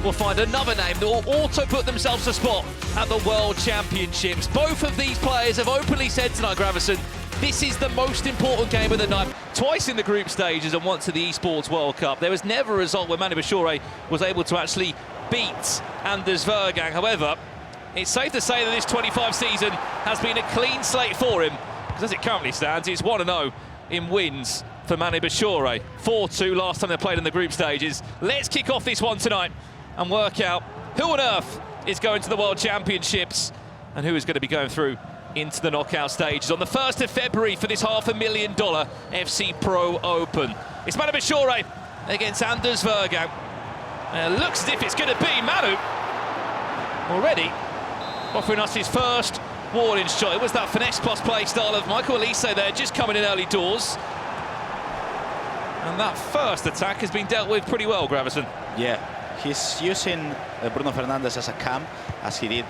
will find another name that will also put themselves a spot at the World Championships. Both of these players have openly said tonight, Gravison, this is the most important game of the night. Twice in the group stages and once at the Esports World Cup. There was never a result where ManuBachoore was able to actually beat Anders Vejrgang. However, it's safe to say that this 25 season has been a clean slate for him, because as it currently stands, it's 1-0 in wins for ManuBachoore. 4-2 last time they played in the group stages. Let's kick off this one tonight and work out who on earth is going to the World Championships and who is going to be going through into the knockout stages on the 1st of February for this $500,000 FC Pro Open. It's ManuBachoore against Anders Vejrgang. Looks as if it's going to be Manu already offering us his first warning shot. It was that finesse plus play style of Michael Elise there, just coming in early doors. And that first attack has been dealt with pretty well, Gravison. Yeah, he's using Bruno Fernandes as a cam, as he did.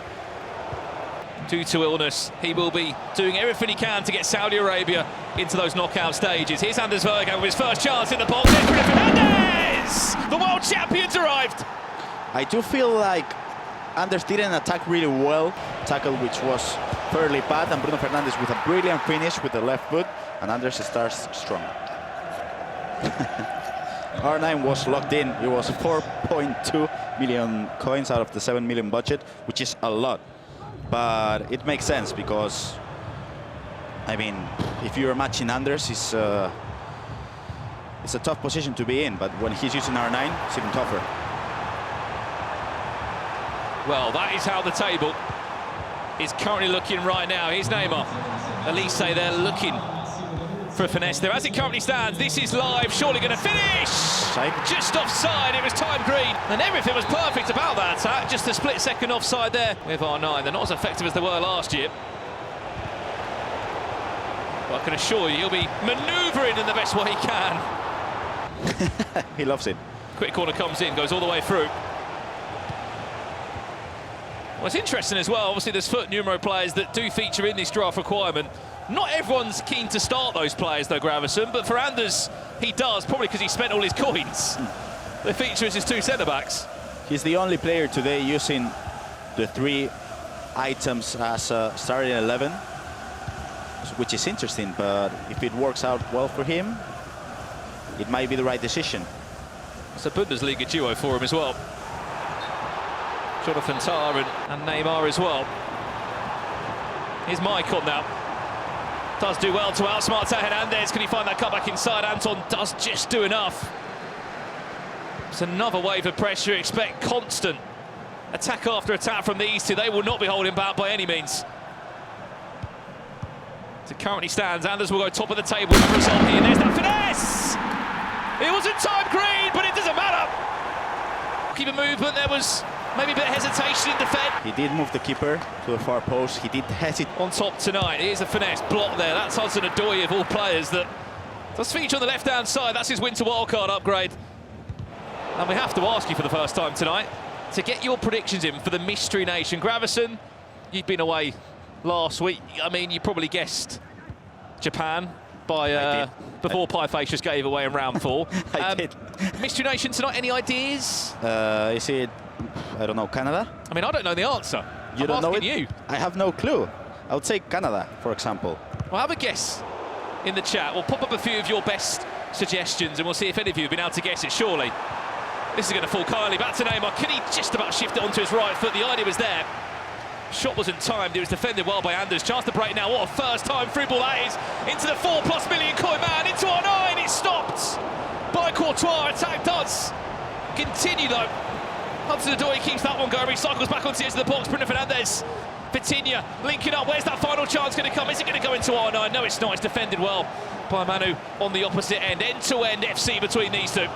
Due to illness, he will be doing everything he can to get Saudi Arabia into those knockout stages. Here's Anders Vejrgang with his first chance in the box. There's Bruno Fernandes! The world champions arrived! I do feel like Anders didn't attack really well. Tackle which was fairly bad, and Bruno Fernandes with a brilliant finish with the left foot, and Anders starts strong. R9 was locked in. It was 4.2 million coins out of the 7 million budget, which is a lot. But it makes sense because, I mean, if you're matching Anders, it's a tough position to be in. But when he's using R9, it's even tougher. Well, that is how the table is currently looking right now. Here's Neymar. Elise there looking for a finesse there. As it currently stands, this is live. Surely going to finish. Just offside. It was time green. And everything was perfect about that attack. Just a split second offside there with R9. They're not as effective as they were last year. But I can assure you, he'll be manoeuvring in the best way he can. He loves it. Quick corner comes in, goes all the way through. Well, it's interesting as well. Obviously, there's foot numero players that do feature in this draft requirement. Not everyone's keen to start those players, though, Gravison, but for Anders, he does, probably because he spent all his coins. The feature is his two centre-backs. He's the only player today using the 3 items as a starting 11, which is interesting, but if it works out well for him, it might be the right decision. It's a Bundesliga duo for him as well. Jonathan Tah and Neymar as well. Here's Michael now. Does do well to outsmart Hernandez. Can he find that cutback inside? Anton does just do enough. It's another wave of pressure. Expect constant attack after attack from these two. They will not be holding back by any means. As it currently stands, Anders will go top of the table with the result here. There's that finesse! It wasn't time green, but it doesn't matter. Keeper movement, there was maybe a bit of hesitation in defence. He did move the keeper to the far post. He did hesitate. On top tonight, here's a finesse block there. That's Hudson Odoi of all players that does feature on the left-hand side. That's his winter wildcard upgrade. And we have to ask you for the first time tonight to get your predictions in for the Mystery Nation. Gravison, you've been away last week. I mean, you probably guessed Japan by before Pieface just gave away in round 4. I did. Mystery Nation tonight, any ideas? Is it, I don't know, Canada? I mean, I don't know the answer. You don't know it? You. I have no clue. I would say Canada, for example. Well, have a guess in the chat. We'll pop up a few of your best suggestions and we'll see if any of you have been able to guess it, surely. This is going to fall kindly back to Neymar. Can he just about shift it onto his right foot? The idea was there. Shot wasn't timed. It was defended well by Anders. Chance to break now. What a first-time through ball that is. Into the 4+ million coin man. Into R9. It's stopped by Courtois. Attack does continue, though. Hudson Odoi keeps that one going. Recycles back onto the edge of the box. Bruno Fernandes. Vitinha linking up. Where's that final chance going to come? Is it going to go into R9? No, it's not. It's defended well by Manu on the opposite end. End-to-end FC between these two.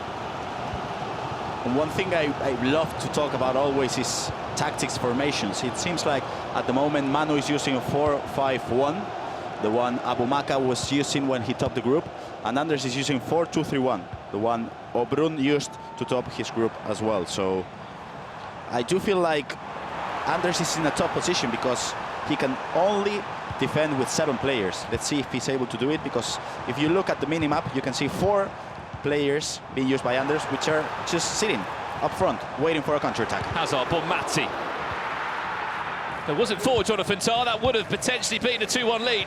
And one thing I love to talk about always is tactics formations. It seems like at the moment Manu is using a 4-5-1, the one Abu Maka was using when he topped the group, and Anders is using 4-2-3-1, the one Obrun used to top his group as well. So I do feel like Anders is in a tough position because he can only defend with 7 players. Let's see if he's able to do it, because if you look at the minimap, you can see 4 players being used by Anders, which are just sitting. up front, waiting for a counter-attack. Hazard, Bonmati. It wasn't for Jonathan Tah, that would have potentially been a 2-1 lead.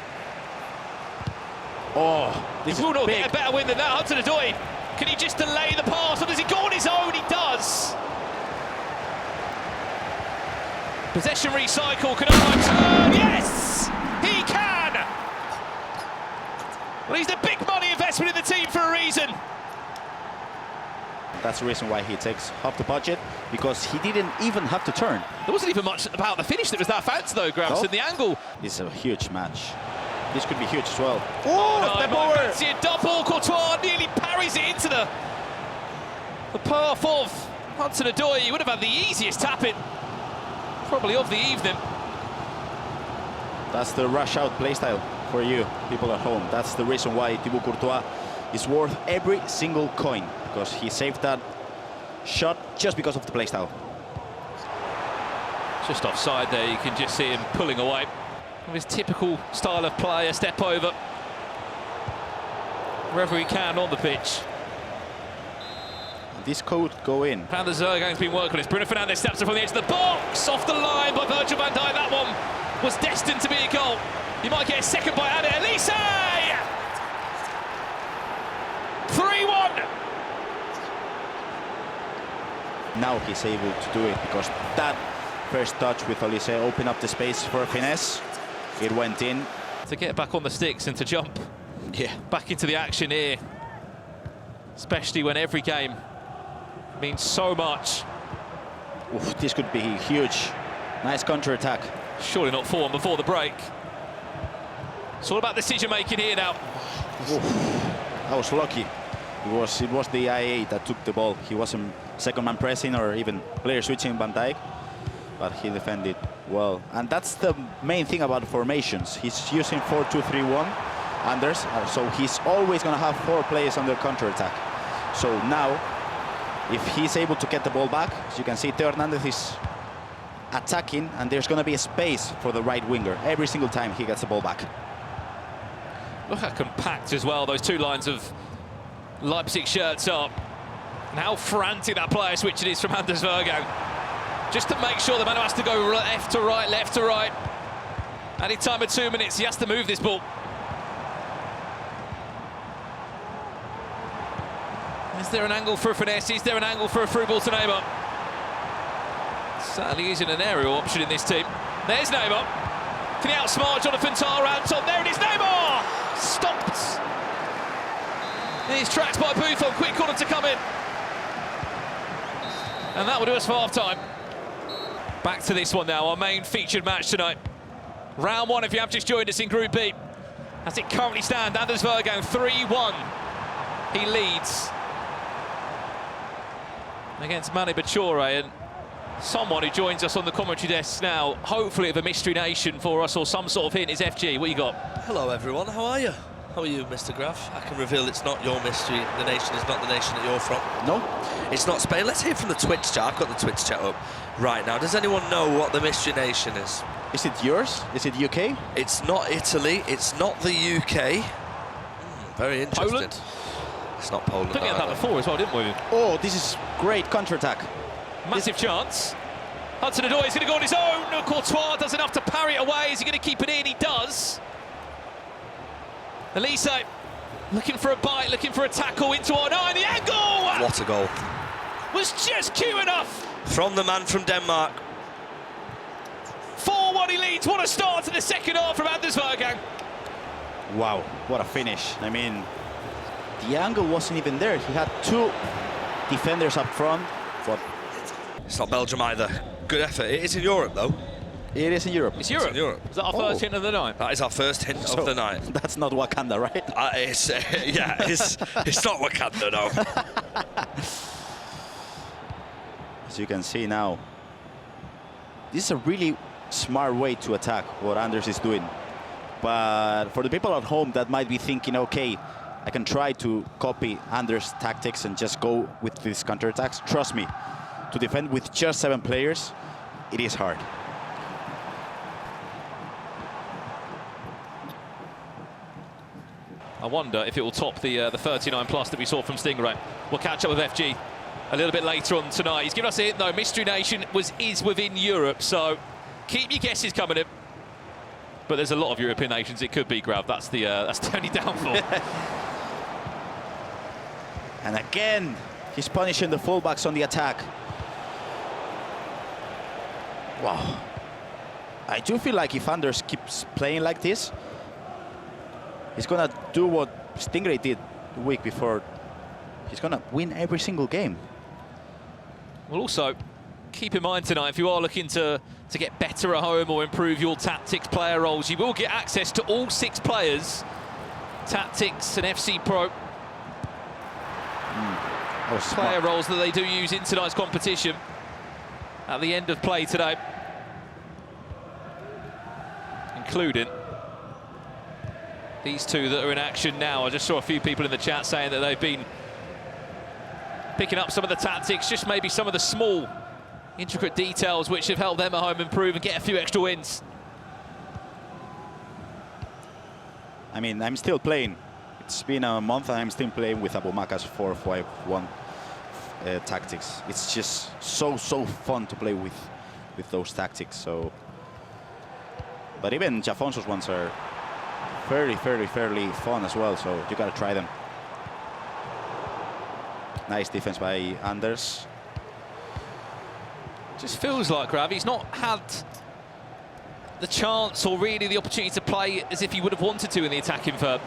Oh, this he will is not big. get a better win than that. Hudson-Odoi, can he just delay the pass, or does he go on his own? He does. Possession recycle, can Omar turn? Yes, he can. Well, he's the big money investment in the team for a reason. That's the reason why he takes half the budget, because he didn't even have to turn. There wasn't even much about the finish that was that fancy though, Grabs, and the angle. This is a huge match. This could be huge as well. Oh, step no, over! Fancy a double. Courtois nearly parries it into the path of Hudson-Odoi. He would have had the easiest tap-in, probably of the evening. That's the rush-out playstyle for you, people at home. That's the reason why Thibaut Courtois is worth every single coin, because he saved that shot just because of the playstyle. Just offside there, you can just see him pulling away. His typical style of play, a step over wherever he can on the pitch. This could go in. Van der Zergang's been working on this. Bruno Fernandes steps up from the edge of the box, off the line by Virgil van Dijk. That one was destined to be a goal. You might get a second bite at it. Elise! 3-1. Now he's able to do it, because that first touch with Elise opened up the space for a finesse. It went in. To get back on the sticks and to jump back into the action here, especially when every game means so much. Oof, this could be huge. Nice counter-attack. Surely not 4-1 before the break. It's all about decision-making here now. Oof, I was lucky. It was the IA that took the ball. He wasn't second man pressing or even player switching Van Dijk, but he defended well. And that's the main thing about formations. He's using 4-2-3-1 Anders, so he's always going to have 4 players under counter-attack. So now, if he's able to get the ball back, as you can see, Theo Hernandez is attacking, and there's going to be a space for the right winger every single time he gets the ball back. Look how compact as well those two lines of Leipzig shirts are, and how frantic that player switching is from Anders Vejrgang. Just to make sure the man has to go left to right, left to right. Any time of 2 minutes, he has to move this ball. Is there an angle for a finesse? Is there an angle for a through ball to Neymar? Certainly isn't an aerial option in this team. There's Neymar. Can he outsmart Jonathan Tah around top? There it is, Neymar! Stopped. He's tracked by Buffon, quick corner to come in. And that will do us for half-time. Back to this one now, our main featured match tonight. Round 1, if you have just joined us in Group B. As it currently stands, Anders Vejrgang 3-1. He leads against ManuBachoore, and someone who joins us on the commentary desk now, hopefully of a mystery nation for us, or some sort of hint, is FG. What you got? Hello everyone, how are you? How are you, Mr. Graf? I can reveal it's not your mystery. The nation is not the nation that you're from. No? It's not Spain. Let's hear from the Twitch chat. I've got the Twitch chat up right now. Does anyone know what the mystery nation is? Is it yours? Is it UK? It's not Italy. It's not the UK. Very interesting. Poland? It's not Poland. I think we had that before as well, didn't we? Oh, this is great counter-attack. Massive chance. Hudson-Odoi is going to go on his own. Courtois does enough to parry it away. Is he going to keep it in? He does. Elise looking for a bite, looking for a tackle into our eye. The angle! What a goal. Was just cute enough. From the man from Denmark. 4-1 he leads. What a start to the second half from Anders Vejrgang. Wow, what a finish. I mean, the angle wasn't even there. He had 2 defenders up front, but It's not Belgium either. Good effort. It is in Europe, though. it is in Europe. It's Europe. in Europe. Is that our first hint of the night? That is our first hint of the night. That's not Wakanda, right? It's not Wakanda, no. As you can see now, this is a really smart way to attack what Anders is doing. But for the people at home that might be thinking, okay, I can try to copy Anders' tactics and just go with these counterattacks. Trust me, to defend with just 7 players, it is hard. I wonder if it will top the 39 plus that we saw from Stingray. We'll catch up with FG a little bit later on tonight. He's given us a hint, though. Mystery Nation is within Europe, so keep your guesses coming in. But there's a lot of European nations it could be, Grav. That's the only downfall. And again, he's punishing the fullbacks on the attack. Wow. I do feel like if Anders keeps playing like this, he's gonna do what Stingray did the week before. He's gonna win every single game. Well, also, keep in mind tonight, if you are looking to get better at home or improve your tactics player roles, you will get access to all 6 players. Tactics and FC Pro player roles that they do use in tonight's competition at the end of play today, including these 2 that are in action now. I just saw a few people in the chat saying that they've been picking up some of the tactics, just maybe some of the small, intricate details which have helped them at home improve and get a few extra wins. I mean, I'm still playing. It's been a month and I'm still playing with Abumaka's 4-5-1 tactics. It's just so fun to play with those tactics. So, but even Jafonso's ones are fairly fun as well, so you gotta try them. Nice defense by Anders. Just feels like, Grav, he's not had the chance or really the opportunity to play as if he would have wanted to in the attacking third.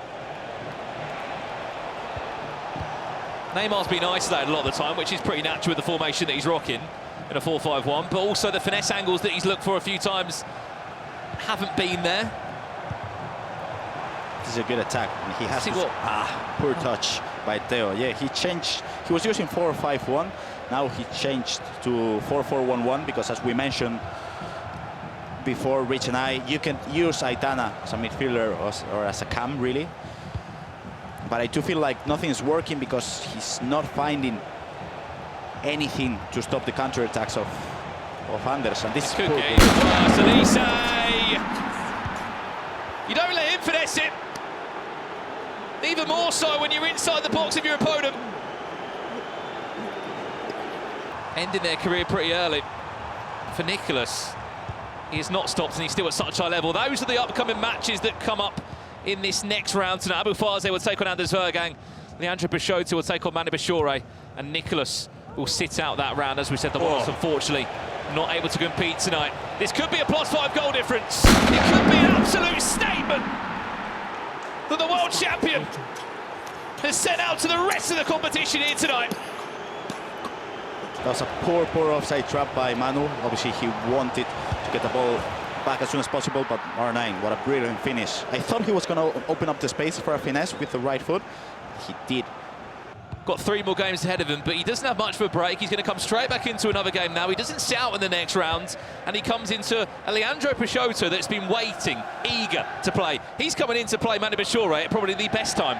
Neymar's been isolated a lot of the time, which is pretty natural with the formation that he's rocking in a 4-5-1, but also the finesse angles that he's looked for a few times haven't been there. This is a good attack. And he has poor touch by Theo. Yeah, he changed. He was using 4-5-1. Now he changed to 4-4-1-1 because, as we mentioned before, Rich and I, you can use Aitana as a midfielder or as a cam, really. But I do feel like nothing is working because he's not finding anything to stop the counter-attacks of Anders. And this is good poor. game. Elise! You don't let him finesse it. Even more so when you're inside the box of your opponent. Ending their career pretty early. For Nicholas, he has not stopped and he's still at such high level. Those are the upcoming matches that come up in this next round tonight. Abufaze will take on Anders Vejrgang, Leandro Bichotta will take on ManuBachoore, and Nicholas will sit out that round. As we said, the Wolves unfortunately not able to compete tonight. This could be a +5 goal difference. It could be an absolute statement that the world champion has sent out to the rest of the competition here tonight. That was a poor offside trap by Manu. Obviously, he wanted to get the ball back as soon as possible, but R9, what a brilliant finish. I thought he was going to open up the space for a finesse with the right foot. He did. Got 3 more games ahead of him, but he doesn't have much of a break. He's going to come straight back into another game now. He doesn't sit out in the next round, and he comes into a Leandro Bichotta that's been waiting, eager to play. He's coming in to play ManuBachoore at probably the best time.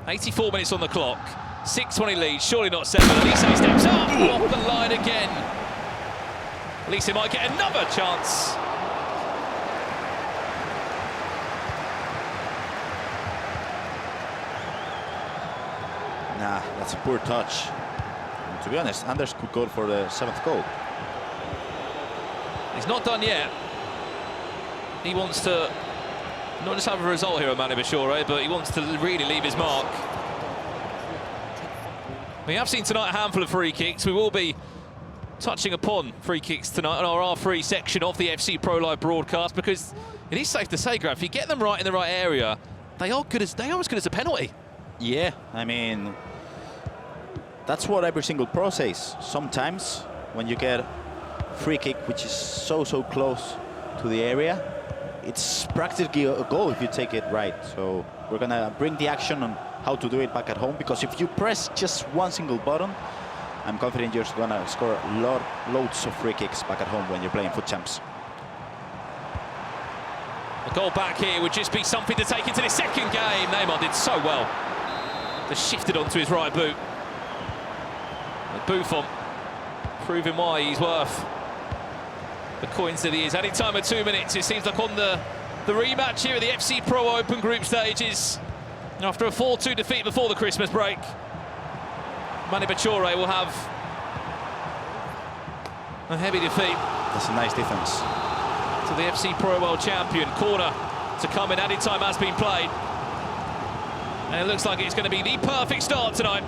84 minutes on the clock. 6-20 lead, surely not 7. Elise steps up, off the line again. Elise might get another chance. Nah, that's a poor touch. And to be honest, Anders could go for the 7th goal. He's not done yet. He wants to not just have a result here at ManuBachoore, but he wants to really leave his mark. We have seen tonight a handful of free kicks. We will be touching upon free kicks tonight on our R3 section of the FC Pro Live broadcast, because it is safe to say, Graf, if you get them right in the right area, they are as good as a penalty. Yeah, I mean, that's what every single pro says. Sometimes when you get a free kick which is so close to the area, it's practically a goal if you take it right. So we're gonna bring the action on how to do it back at home, because if you press just one single button, I'm confident you're gonna score loads of free kicks back at home when you're playing Foot Champs. A goal back here would just be something to take into the second game. Neymar did so well. Just shifted onto his right boot. Buffon proving why he's worth the coins that he is. Adding time of 2 minutes, it seems like on the rematch here at the FC Pro Open group stages after a 4-2 defeat before the Christmas break. ManuBachoore will have a heavy defeat. That's a nice defense. To the FC Pro World Champion. Corner to come in, added time has been played. And it looks like it's going to be the perfect start tonight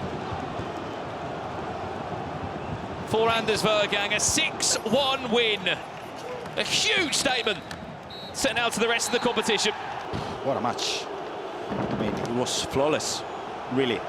for Anders Vejrgang, a 6-1 win. A huge statement sent out to the rest of the competition. What a match. I mean, it was flawless, really.